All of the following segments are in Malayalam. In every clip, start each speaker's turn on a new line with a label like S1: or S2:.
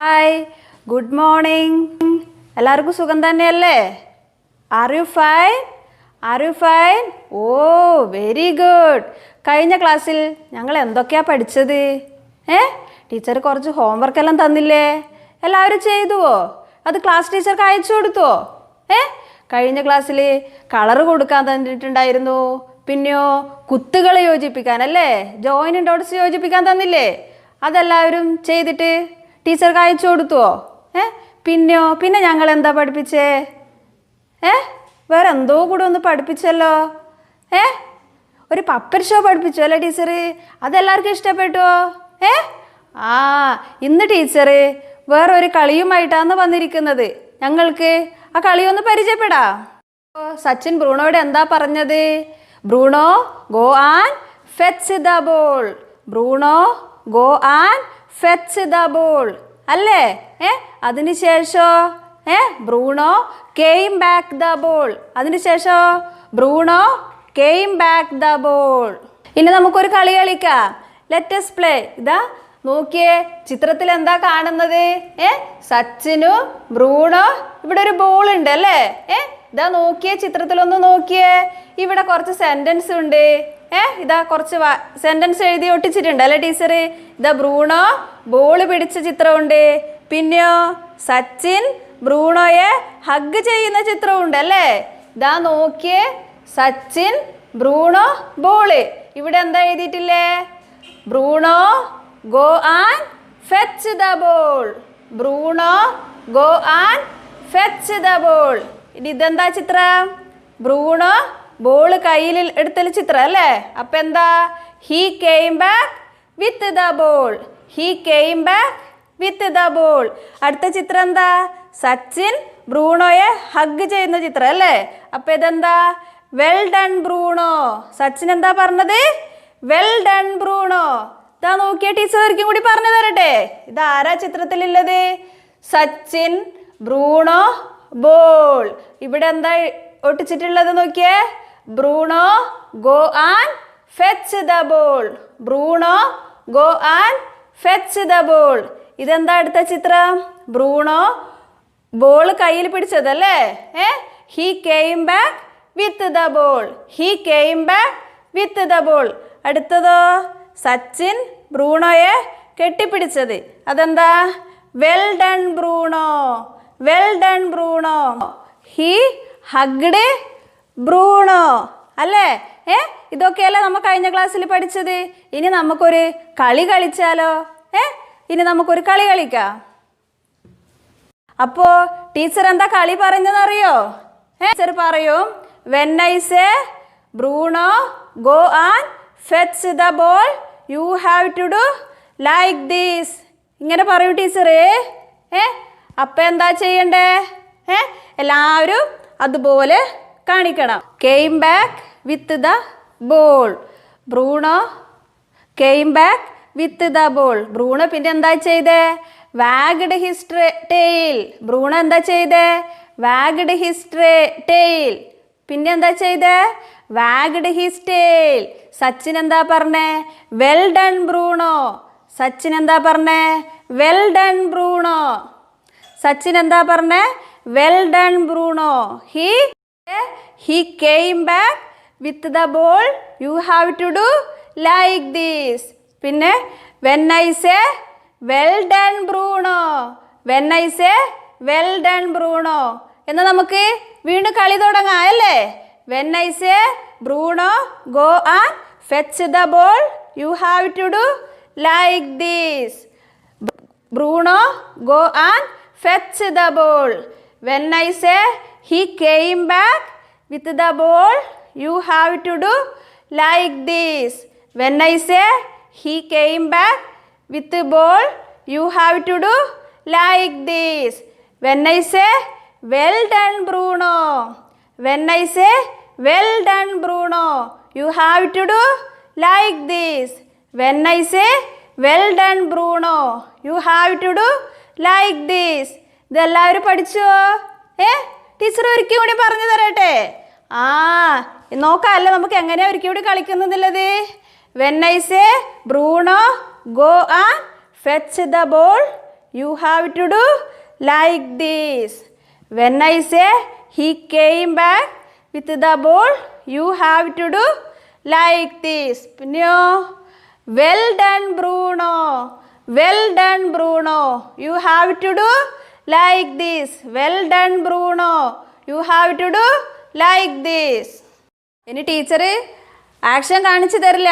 S1: Hi, good morning. എല്ലാവർക്കും സുഖം തന്നെയല്ലേ? Are you fine? Oh, very good. കഴിഞ്ഞ ക്ലാസ്സിൽ ഞങ്ങൾ എന്തൊക്കെയാണ് പഠിച്ചത്? ടീച്ചർ കുറച്ച് ഹോംവർക്ക് എല്ലാം തന്നില്ലേ? എല്ലാവരും ചെയ്തുവോ? അത് ക്ലാസ് ടീച്ചർക്ക് അയച്ചു കൊടുത്തോ? കഴിഞ്ഞ ക്ലാസ്സിൽ കളറ് കൊടുക്കാൻ തന്നിട്ടുണ്ടായിരുന്നു. പിന്നെയോ കുത്തുകൾ യോജിപ്പിക്കാൻ അല്ലേ, ജോയിൻ ഡോട്ട്സ് യോജിപ്പിക്കാൻ തന്നില്ലേ? അതെല്ലാവരും ചെയ്തിട്ട് ടീച്ചർക്ക് അയച്ചു കൊടുത്തുവോ? പിന്നെ ഞങ്ങൾ എന്താ പഠിപ്പിച്ചേ? വേറെ എന്തോ കൂടെ ഒന്ന് പഠിപ്പിച്ചല്ലോ. ഒരു പപ്പർ ഷോ പഠിപ്പിച്ചു അല്ലേ ടീച്ചർ? അതെല്ലാവർക്കും ഇഷ്ടപ്പെട്ടോ? ഇന്ന് ടീച്ചർ വേറൊരു കളിയുമായിട്ടാണ് വന്നിരിക്കുന്നത്. ഞങ്ങൾക്ക് ആ കളിയൊന്ന് പരിചയപ്പെടാം. സച്ചിൻ ബ്രൂണോയോട് എന്താ പറഞ്ഞത്? Bruno go and fetch the ball. Bruno go and fetch the ball അല്ലേ? അതിനുശേഷോ Bruno came back the ball. അതിനുശേഷോ Bruno came back the ball. ഇനി നമുക്കൊരു കളി കളിക്കാം. Let us play. ഇതാ നോക്കിയേ, ചിത്രത്തിൽ എന്താ കാണുന്നത്? സച്ചിനും ബ്രൂണോ, ഇവിടെ ഒരു ബോൾ ഉണ്ട് അല്ലേ? ഇതാ നോക്കിയേ, ചിത്രത്തിലൊന്ന് നോക്കിയേ, ഇവിടെ കുറച്ച് സെന്റൻസ് ഉണ്ട്. ഇതാ കുറച്ച് സെന്റൻസ് എഴുതി ഒട്ടിച്ചിട്ടുണ്ട് അല്ലേ ടീച്ചർ? ഇതാ ബ്രൂണോ ബോള് പിടിച്ച ചിത്രമുണ്ട്. പിന്നെയോ സച്ചിൻ ബ്രൂണോയെ ഹഗ് ചെയ്യുന്ന ചിത്രമുണ്ട് അല്ലേ? ഇതാ നോക്കിയേ, സച്ചിൻ ബ്രൂണോ ബോള്. ഇവിടെ എന്താ എഴുതിയിട്ടില്ലേ? Bruno go and fetch the ball. Bruno go and fetch the ball. ഇതെന്താ ചിത്രം? ബ്രൂണോ ബോള് കയ്യിൽ എടുത്ത ചിത്രം അല്ലേ? അപ്പൊ എന്താ? He came back with the ball. He came back with the ball. അടുത്ത ചിത്രം എന്താ? സച്ചിൻ ബ്രൂണോയെ ഹഗ് ചെയ്യുന്ന ചിത്രം അല്ലേ? അപ്പൊ ഇതെന്താ? Well done Bruno. സച്ചിൻ എന്താ പറഞ്ഞത്? Well done Bruno. ഇതാ നോക്കിയ ടീച്ചർ ഒരിക്കലും കൂടി പറഞ്ഞു തരട്ടെ. ഇതാരാ ചിത്രത്തിലുള്ളത്? Sachin Bruno ball. ഇവിടെ എന്താ ഒട്ടിച്ചിട്ടുള്ളത് നോക്കിയേ? Bruno go and fetch the ball. Bruno go and fetch the ball. ഇതെന്താ അടുത്ത ചിത്രം? ബ്രൂണോ ബോൾ കയ്യിൽ പിടിച്ചതല്ലേ? He came back with the ball. He came back with the ball. അടുത്തതോ? സച്ചിൻ ബ്രൂണോയെ കെട്ടിപ്പിടിച്ചത്. അതെന്താ? Well done Bruno. Well done Bruno. He hugged Bruno അല്ലേ? ഇതൊക്കെയല്ലേ നമ്മൾ കഴിഞ്ഞ ക്ലാസ്സിൽ പഠിച്ചത്. ഇനി നമുക്കൊരു കളി കളിച്ചാലോ? ഇനി നമുക്കൊരു കളി കളിക്കാം. അപ്പോ ടീച്ചർ എന്താ കളി പറഞ്ഞതെന്നറിയോ? ടീച്ചർ പറയും, when I say Bruno go and fetch the ball you have to do like this. ഇങ്ങനെ പറയൂ ടീച്ചറേ. അപ്പൊ എന്താ ചെയ്യണ്ടേ? എല്ലാവരും അതുപോലെ കാണിക്കണം. Came back with the ball. Bruno came back with the ball. Bruno പിന്നെ എന്താ ചെയ്തേ? Wagged his tail. ബ്രൂണോ എന്താ ചെയ്തേ? Wagged his tail. പിന്നെ എന്താ ചെയ്തേ? Wagged his tail. സച്ചിൻ എന്താ പറഞ്ഞേ? Well done Bruno. സച്ചിൻ എന്താ പറഞ്ഞേ? Well done Bruno. സച്ചിൻ എന്താ പറഞ്ഞേ? Well done Bruno. He came back with the ball you have to do like this. പിന്നെ when I say well done Bruno. When I say well done Bruno എന്ന് നമുക്ക് വീണ്ടും കളി തുടങ്ങാം അല്ലേ? When I say Bruno go and fetch the ball you have to do like this. Bruno go and fetch the ball. When I say he came back with the ball you have to do like this. When I say he came back with the ball you have to do like this. When I say well done Bruno. When I say well done Bruno you have to do like this. When I say well done Bruno you have to do like this. ഇതെല്ലാവരും പഠിച്ചോ? ടീച്ചർ ഒരിക്കൽ കൂടി പറഞ്ഞു തരട്ടെ. നോക്കാമല്ലോ നമുക്ക് എങ്ങനെയാ ഒരിക്കൽ കൂടി കളിക്കുന്നുള്ളത്. When I say Bruno go and fetch the ball you have to do like this. When I say he came back with the ball, you have to do like this. പിന്നെയോ well done Bruno, well done Bruno, you have to do like this. well done Bruno, you have to do like this. ഇനി ടീച്ചർ ആക്ഷൻ കാണിച്ചു തരില്ല,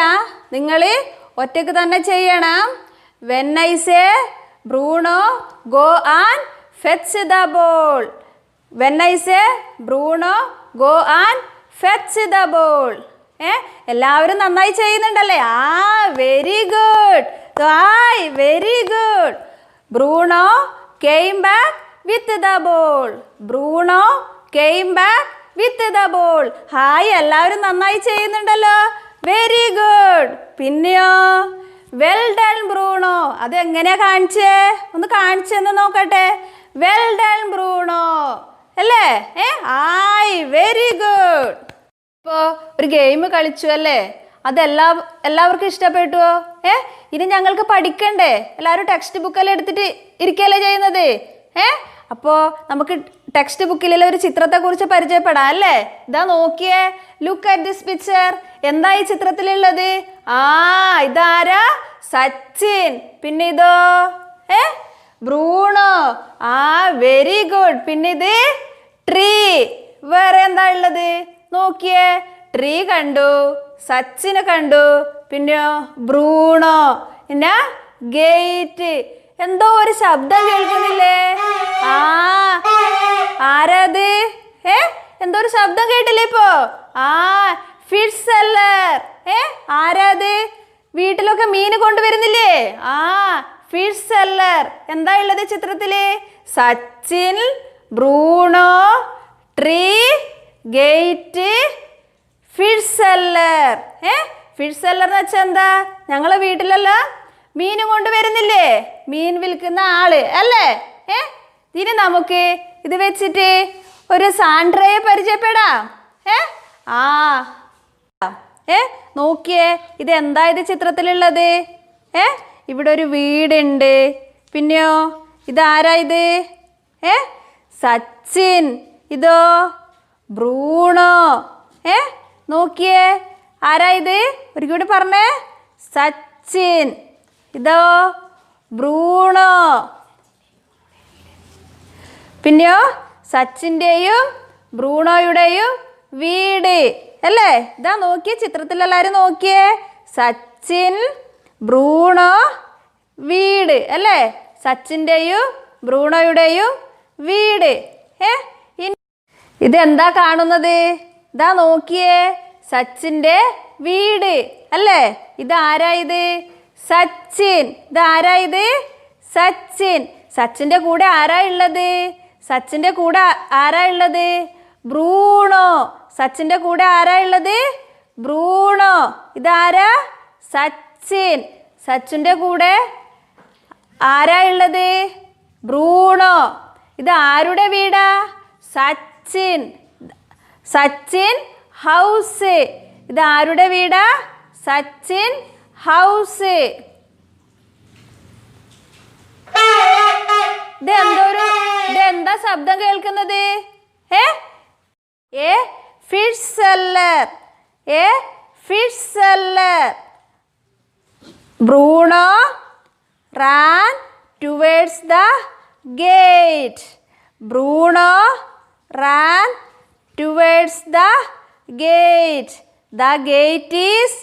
S1: നിങ്ങൾ ഒറ്റയ്ക്ക് തന്നെ ചെയ്യണം. when I say Bruno go and fetch the ball, when I say Bruno go and fetch the ball. എല്ലാവരും നന്നായി ചെയ്യുന്നുണ്ടല്ലേ? Very good, very good. Bruno came back with the ball, Bruno came back with the ball. Hi, എല്ലാവരും നന്നായി ചെയ്യുന്നുണ്ടല്ലോ, വെരി ഗുഡ്. പിന്നെയോ വെൽ ഡൺ ബ്രൂണോ, അത് എങ്ങനെയാ കാണിച്ചേ? ഒന്ന് കാണിച്ചെന്ന് നോക്കട്ടെ. വെൽ ഡൺ ബ്രൂണോ അല്ലേ? Hi, very good. ഇപ്പോൾ ഒരു ഗെയിം കളിച്ചു അല്ലേ? എല്ലാവർക്കും ഇഷ്ടപ്പെട്ടുവോ? ഇനി ഞങ്ങൾക്ക് പഠിക്കണ്ടേ? എല്ലാവരും ടെക്സ്റ്റ് ബുക്കെല്ലാം എടുത്തിട്ട് ഇരിക്കുകയല്ലേ ചെയ്യുന്നത്? അപ്പോൾ നമുക്ക് ടെക്സ്റ്റ് ബുക്കിലുള്ള ഒരു ചിത്രത്തെക്കുറിച്ച് പരിചയപ്പെടാം അല്ലേ? ഇതാ നോക്കിയേ, ലുക്ക് അറ്റ് ദിസ് പിക്ചർ. എന്താ ഈ ചിത്രത്തിലുള്ളത്? ഇതാരാ? സച്ചിൻ. പിന്നെ ഇതോ ബ്രൂണോ. Very good. പിന്നെ ഇത് ട്രീ. വേറെ എന്താ ഉള്ളത്? നോക്കിയേ, ട്രീ കണ്ടു, സച്ചിനെ കണ്ടു, പിന്നെയോ ബ്രൂണോ, പിന്നെ ഗേറ്റ്. എന്തോ ഒരു ശബ്ദം കേൾക്കുന്നില്ലേ? ആരാത്? എന്തോ ഒരു ശബ്ദം കേട്ടില്ലേ ഇപ്പോ? Fish seller. ആരാത്? വീട്ടിലൊക്കെ മീൻ കൊണ്ടുവരുന്നില്ലേ? Fish seller. എന്താ ഉള്ളത് ചിത്രത്തില്? Sachin, Bruno, tree, gate, fish seller. Fish seller എന്ന് വെച്ചാൽ എന്താ? ഞങ്ങളെ വീട്ടിലെല്ലാം മീൻ കൊണ്ടുവരുന്നില്ലേ? മീൻ വിൽക്കുന്ന ആള് അല്ലേ? ഇനി നമുക്ക് ഇത് വെച്ചിട്ട് ഒരു സാൻഡ്രയെ പരിചയപ്പെടാം. നോക്കിയേ, ഇത് എന്താ ഇത് ചിത്രത്തിലുള്ളത്? ഇവിടെ ഒരു വീടുണ്ട്. പിന്നെയോ ഇതാരാ ഇത്? സച്ചിൻ. ഇതോ ബ്രൂണോ. നോക്കിയേ, ആരാ ഇത്? ഒരു കൂടി പറഞ്ഞേ. സച്ചിൻ. ഇതോ ബ്രൂണോ. പിന്നെയോ സച്ചിൻ്റെയും ബ്രൂണോയുടെയും വീട് അല്ലേ? ഇതാ നോക്കിയേ, ചിത്രത്തിലെല്ലാവരും നോക്കിയേ. സച്ചിൻ, ബ്രൂണോ, വീട് അല്ലേ? സച്ചിൻ്റെയും ബ്രൂണോയുടെയും വീട്. ഇതെന്താ കാണുന്നത്? ഇതാ നോക്കിയേ, സച്ചിൻ്റെ വീട് അല്ലേ? ഇതാരാ ഇത്? സച്ചിൻ. ഇതാരാ ഇത്? സച്ചിൻ. സച്ചിൻ്റെ കൂടെ ആരാ ഉള്ളത്? സച്ചിൻ്റെ കൂടെ ആരാ ഉള്ളത്? ബ്രൂണോ. സച്ചിൻ്റെ കൂടെ ആരാ ഉള്ളത്? ബ്രൂണോ. ഇതാരാ? സച്ചിൻ. സച്ചിൻ്റെ കൂടെ ആരാ ഉള്ളത്? ബ്രൂണോ. ഇത് ആരുടെ വീടാ? സച്ചിൻ. സച്ചിൻ ഹൗസ്. ഇത് ആരുടെ വീടാ? സച്ചിൻ ഹൗസ്. ഇതെന്താ ശബ്ദം കേൾക്കുന്നത്? Fish seller. Fish seller. Bruno ran towards the gate. Bruno ran towards the gate. The gate is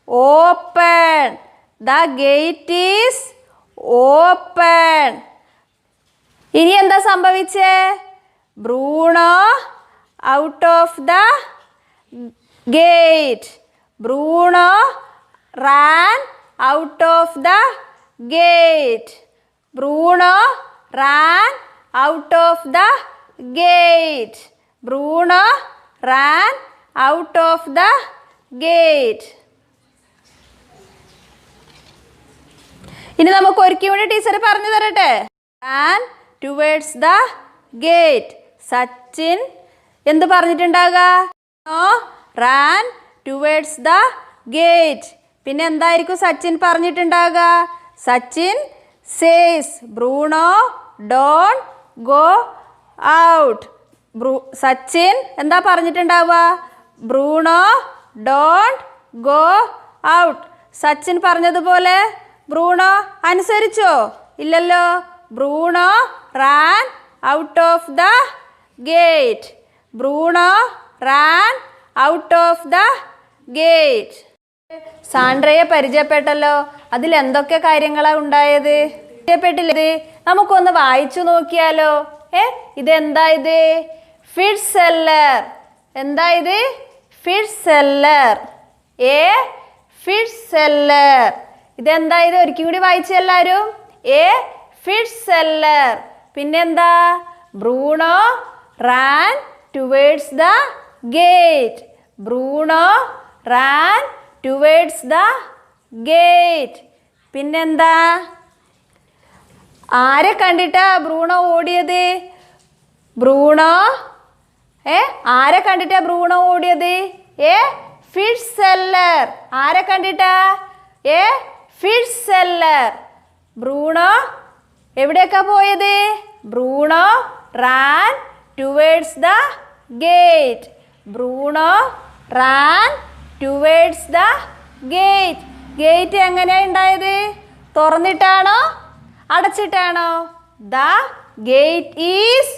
S1: open. The gate is open. ഇനി എന്താ സംഭവിച്ചേ? Bruno out of the gate. Bruno ran out of the gate. Bruno ran out of the gate. Bruno ran out of the gate. ഇനി നമുക്ക് ഒരിക്കൽ കൂടി ടീച്ചർ പറഞ്ഞു തരട്ടെ. ran towards the gate. Sachin എന്ത് പറഞ്ഞിട്ടുണ്ടാകുക? ran towards the gate. പിന്നെ എന്തായിരിക്കും സച്ചിൻ പറഞ്ഞിട്ടുണ്ടാകുക? Sachin says Bruno don't go out. Sachin എന്താ പറഞ്ഞിട്ടുണ്ടാവുക? Bruno don't go out. Sachin പറഞ്ഞതുപോലെ ബ്രൂണോ അനുസരിച്ചോ? ഇല്ലല്ലോ. Bruno ran out of the gate. Bruno ran out of the gate. സാൻഡ്രയെ പരിചയപ്പെട്ടല്ലോ. അതിൽ എന്തൊക്കെ കാര്യങ്ങളാണ് ഉണ്ടായത്? പരിചയപ്പെട്ടില്ലേ? നമുക്കൊന്ന് വായിച്ചു നോക്കിയാലോ? ഇതെന്താ ഇത്? Fish seller. എന്താ ഇത്? Fish seller. A fish seller. ഇതെന്താ ഇത്? ഒരിക്കൽ കൂടി വായിച്ചു എല്ലാവരും. A fish seller. പിന്നെന്താ? Bruno ran towards the gate. Bruno ran towards the gate. പിന്നെന്താ? ആരെ കണ്ടിട്ടാ ബ്രൂണോ ഓടിയത്? ബ്രൂണോ ആരെ കണ്ടിട്ടാ ബ്രൂണോ ഓടിയത്? Fish seller. ആരെ കണ്ടിട്ടാ? Fish seller. ബ്രൂണോ എവിടേക്കാ പോയത്? Bruno ran towards the gate. Bruno ran towards the gate. Gate എങ്ങനെയാ ഉണ്ടായത്? തുറന്നിട്ടാണോ അടച്ചിട്ടാണോ? The gate is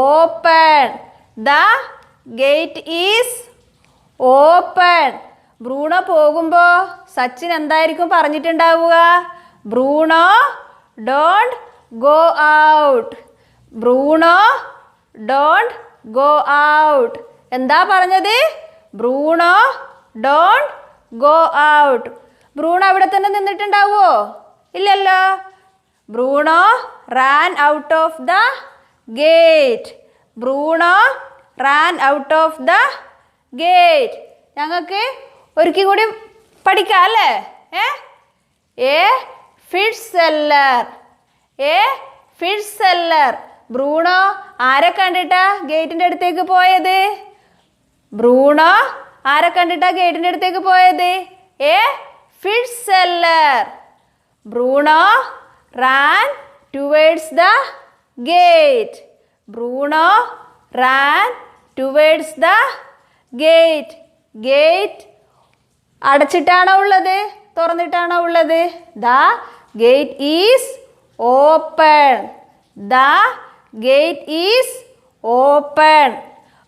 S1: open. The gate is open. Bruno പോകുമ്പോൾ സച്ചിൻ എന്തായിരിക്കും പറഞ്ഞിട്ടുണ്ടാവുക? Bruno don't go out. Bruno don't go out. എന്താ പറഞ്ഞത്? Bruno don't go out. Bruno അവിടെ തന്നെ നിന്നിട്ടുണ്ടാവുമോ? ഇല്ലല്ലോ. Bruno ran out of the gate. Bruno ran out of the gate. ഞങ്ങൾക്ക് ഒരിക്കൽ കൂടി പഠിക്കാം അല്ലേ? A fish seller. A fish seller. Bruno ആരെ കണ്ടിട്ടാ ഗേറ്റിൻ്റെ അടുത്തേക്ക് പോയത്? ബ്രൂണോ ആരെ കണ്ടിട്ടാ ഗേറ്റിൻ്റെ അടുത്തേക്ക് പോയത്? A fish seller. Bruno ran towards the gate. Bruno ran towards the gate. Gate അടച്ചിട്ടാണോ ഉള്ളത് തുറന്നിട്ടാണോ ഉള്ളത്? The gate is open. The gate is open.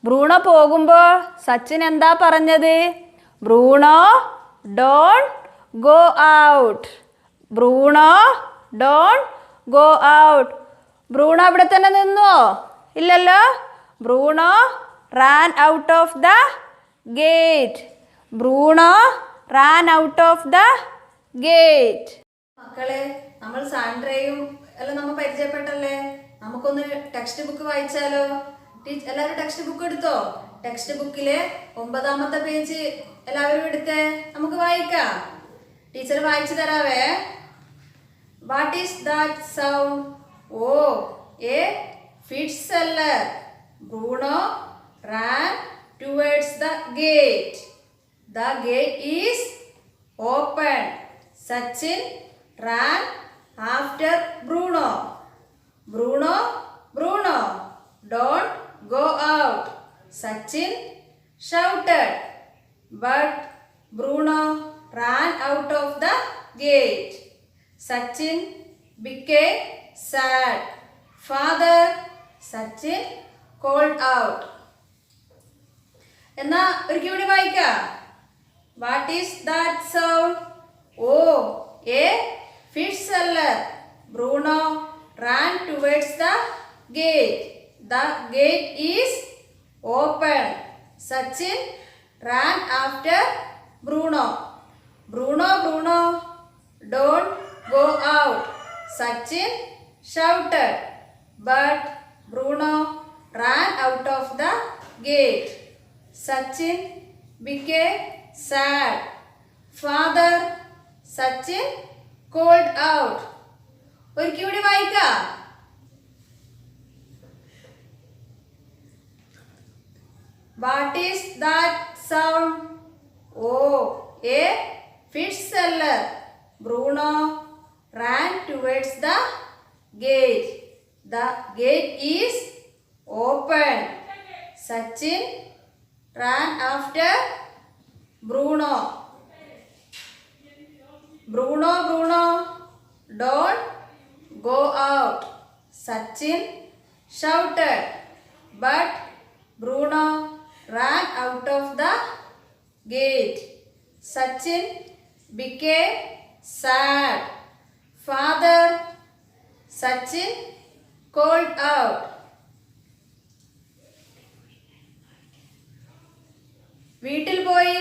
S1: Bruno പോകുമ്പോൾ സച്ചിൻ എന്താ പറഞ്ഞത്? Bruno don't go out. Bruno don't go out. Bruno അവിടെ തന്നെ നിന്നോ? ഇല്ലല്ലോ. Bruno ran out of the gate. Bruno ran out of the gate. മക്കളെ, നമ്മൾ സാൻഡ്രയും എല്ലാം നമ്മൾ പരിചയപ്പെട്ടല്ലേ? നമുക്കൊന്ന് ടെക്സ്റ്റ് ബുക്ക് വായിച്ചാലോ? എല്ലാവരും ടെക്സ്റ്റ് ബുക്ക് എടുത്തോ? ടെക്സ്റ്റ് ബുക്കിലെ 9ാമത്തെ പേജ് എല്ലാവരും എടുത്തേ. നമുക്ക് വായിക്കാം. ടീച്ചർ വായിച്ചു തരാവേ. What is that sound? Oh, a fish seller. Bruno ran towards the gate. The gate is open. Sachin ran after Bruno. Bruno, don't go out. Sachin shouted. But Bruno ran out of the gate. Sachin became sad. Father, Sachin called out. എന്നാ ഒരിക്കൽ കൂടി വായിക്കാം. What is that sound? Oh, a fish seller. Bruno ran towards the gate. The gate is open. Sachin ran after Bruno. Bruno, don't go out. Sachin shouted. But Bruno ran out of the gate. Sachin became sad. Father, Sachin called out. ഒരിക്കൽ കൂടി വായിക്കാം. What is that sound? Oh, a fish seller. Bruno ran towards the gate. The gate is open. Sachin ran after Bruno. Bruno, don't go out. Sachin shouted, but Bruno ran out of the gate. Sachin became sad. Father Sachin called out. വീട്ടിൽ പോയി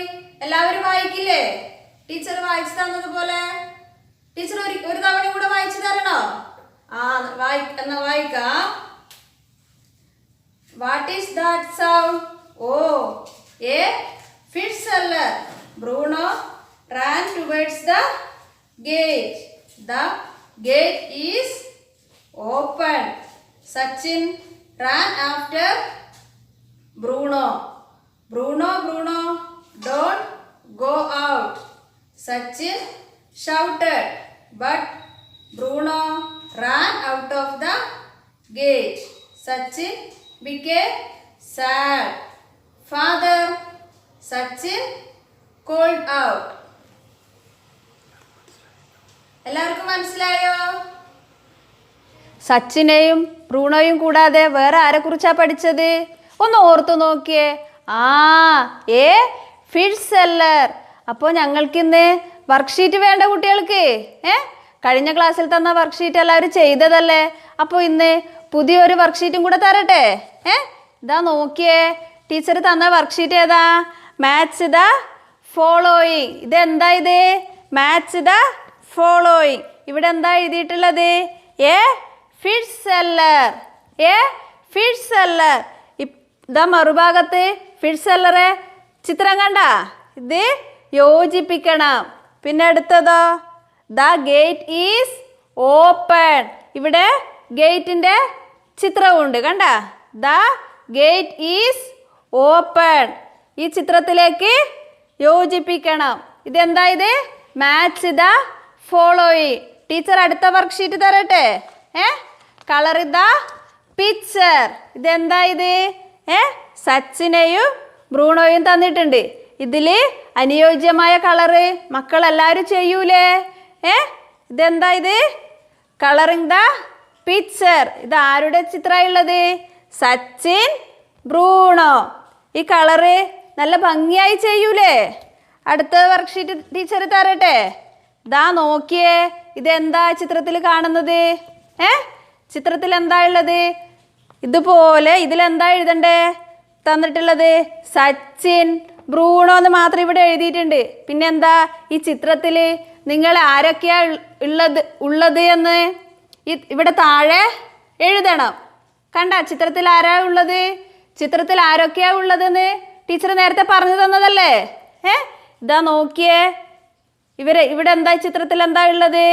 S1: എല്ലാവരും വായിക്കില്ലേ? ടീച്ചർ വായിച്ചു തന്നതുപോലെ ടീച്ചർ ഒരു തവണ കൂടെ വായിച്ചു തരണോ? എന്നാ വായിക്കാം. What is that sound? Oh, a fish seller. Bruno ran towards the gate. The gate is open. Sachin ran after Bruno. Bruno, don't go out. Sachin shouted, but Bruno ran out of the gate. Sachin became sad. Father Sachin called out. എല്ലാവർക്കും മനസ്സിലായോ? സച്ചിനെയും ബ്രൂണോയും കൂടാതെ വേറെ ആരെക്കുറിച്ചാ പഠിച്ചത്? ഒന്ന് ഓർത്തു നോക്കിയേ. A fish seller. അപ്പോൾ ഞങ്ങൾക്കിന്ന് വർക്ക്ഷീറ്റ് വേണ്ട കുട്ടികൾക്ക്. കഴിഞ്ഞ ക്ലാസ്സിൽ തന്ന വർക്ക്ഷീറ്റ് എല്ലാവരും ചെയ്തതല്ലേ? അപ്പോൾ ഇന്ന് പുതിയൊരു വർക്ക്ഷീറ്റും കൂടെ തരട്ടെ. ഇതാ നോക്കിയേ, ടീച്ചർ തന്ന വർക്ക്ഷീറ്റ് ഏതാ? Match the following. ഇതെന്താ ഇത്? Match the following. ഇവിടെ എന്താ എഴുതിയിട്ടുള്ളത്? A fish seller. A fish seller. ഇതാ മറുഭാഗത്ത് ഫിഷ് സെല്ലറെ ചിത്രം കണ്ട? ഇത് യോജിപ്പിക്കണം. പിന്നെ അടുത്തതോ? The gate is open. ഇവിടെ ഗേറ്റിൻ്റെ ചിത്രമുണ്ട്, കണ്ട? The gate is open. ഈ ചിത്രത്തിലേക്ക് യോജിപ്പിക്കണം. ഇതെന്താ ഇത്? Match the following. ടീച്ചർ അടുത്ത വർക്ക്ഷീറ്റ് തരട്ടെ. Colour the picture. ഇതെന്താ ഇത്? സച്ചിനെയും ബ്രൂണോയും തന്നിട്ടുണ്ട്. ഇതിൽ അനുയോജ്യമായ കളറ് മക്കളെല്ലാവരും ചെയ്യൂലേ? ഇതെന്താ ഇത്? Colouring the picture. ഇത് ആരുടെ ചിത്രമുള്ളത്? സച്ചിൻ, ബ്രൂണോ. ഈ കളറ് നല്ല ഭംഗിയായി ചെയ്യൂലേ? അടുത്ത വർക്ക്ഷീറ്റ് ടീച്ചർ തരട്ടെ. ദാ നോക്കിയേ, ഇതെന്താ ചിത്രത്തിൽ കാണുന്നത്? ചിത്രത്തിൽ എന്താ ഉള്ളത്? ഇതുപോലെ ഇതിലെന്താ എഴുതണ്ടേ? തന്നിട്ടുള്ളത് സച്ചിൻ, ബ്രൂണോ എന്ന് മാത്രം ഇവിടെ എഴുതിയിട്ടുണ്ട്. പിന്നെന്താ ഈ ചിത്രത്തിൽ നിങ്ങൾ ആരൊക്കെയാ ഉള്ളത് എന്ന് ഇവിടെ താഴെ എഴുതണം. കണ്ട? ചിത്രത്തിൽ ആരാ ഉള്ളത്? ചിത്രത്തിൽ ആരൊക്കെയാ ഉള്ളതെന്ന് ടീച്ചർ നേരത്തെ പറഞ്ഞു തന്നതല്ലേ? ഇതാ നോക്കിയേ, ഇവിടെ എന്താ ചിത്രത്തിൽ എന്താ ഉള്ളത്?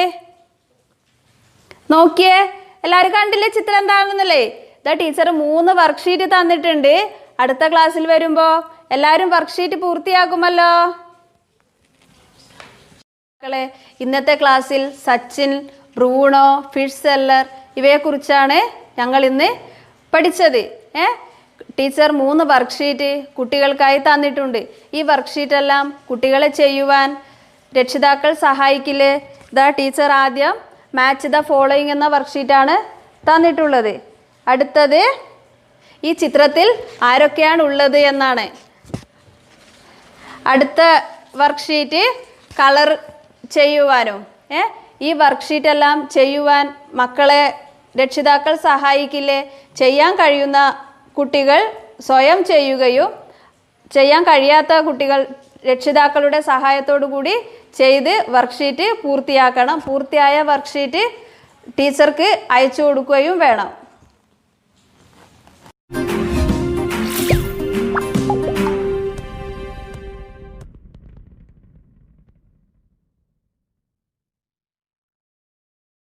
S1: നോക്കിയേ, എല്ലാവരും കണ്ടില്ലേ ചിത്രം എന്താണെന്നല്ലേ? ഇതാ ടീച്ചർ 3 വർക്ക്ഷീറ്റ് തന്നിട്ടുണ്ട്. അടുത്ത ക്ലാസ്സിൽ വരുമ്പോൾ എല്ലാവരും വർക്ക്ഷീറ്റ് പൂർത്തിയാക്കുമല്ലോ. മക്കളെ, ഇന്നത്തെ ക്ലാസ്സിൽ സച്ചിൻ, ബ്രൂണോ, ഫിഷ് സെല്ലർ ഇവയെക്കുറിച്ചാണ് ഞങ്ങൾ ഇന്ന് പഠിച്ചത്. ടീച്ചർ 3 വർക്ക്ഷീറ്റ് കുട്ടികൾക്കായി തന്നിട്ടുണ്ട്. ഈ വർക്ക്ഷീറ്റെല്ലാം കുട്ടികളെ ചെയ്യുവാൻ രക്ഷിതാക്കൾ സഹായിക്കില്ലേ? ഇതാ ടീച്ചർ ആദ്യം മാച്ച് ദ ഫോളോയിങ് എന്ന വർക്ക്ഷീറ്റാണ് തന്നിട്ടുള്ളത്. അടുത്തത് ഈ ചിത്രത്തിൽ ആരൊക്കെയാണ് ഉള്ളത് എന്നാണ്. അടുത്ത വർക്ക്ഷീറ്റ് കളർ ചെയ്യുവാനും. ഈ വർക്ക്ഷീറ്റെല്ലാം ചെയ്യുവാൻ മക്കളെ രക്ഷിതാക്കൾ സഹായിക്കില്ലേ? ചെയ്യാൻ കഴിയുന്ന കുട്ടികൾ സ്വയം ചെയ്യുകയും ചെയ്യാൻ കഴിയാത്ത കുട്ടികൾ രക്ഷിതാക്കളുടെ സഹായത്തോടു കൂടി ചെയ്ത് വർക്ക്ഷീറ്റ് പൂർത്തിയാക്കണം. പൂർത്തിയായ വർക്ക്ഷീറ്റ് ടീച്ചർക്ക് അയച്ചു കൊടുക്കുകയും വേണം.